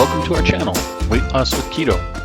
Welcome to our channel, Weight Loss with Keto.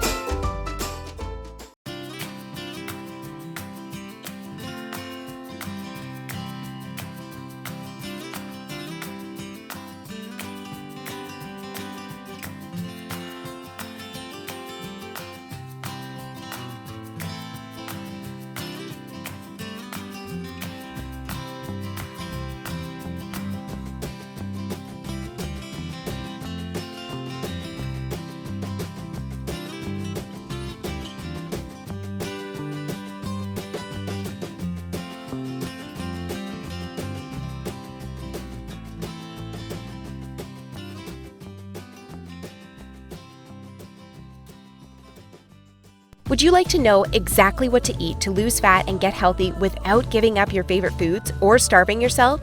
Would you like to know exactly what to eat to lose fat and get healthy without giving up your favorite foods or starving yourself?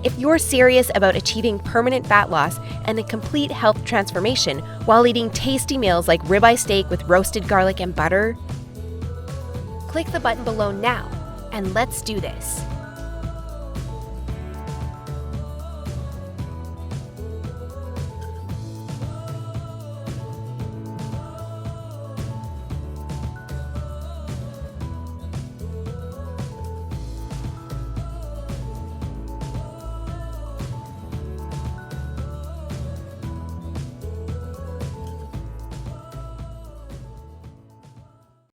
If you're serious about achieving permanent fat loss and a complete health transformation while eating tasty meals like ribeye steak with roasted garlic and butter, click the button below now and let's do this.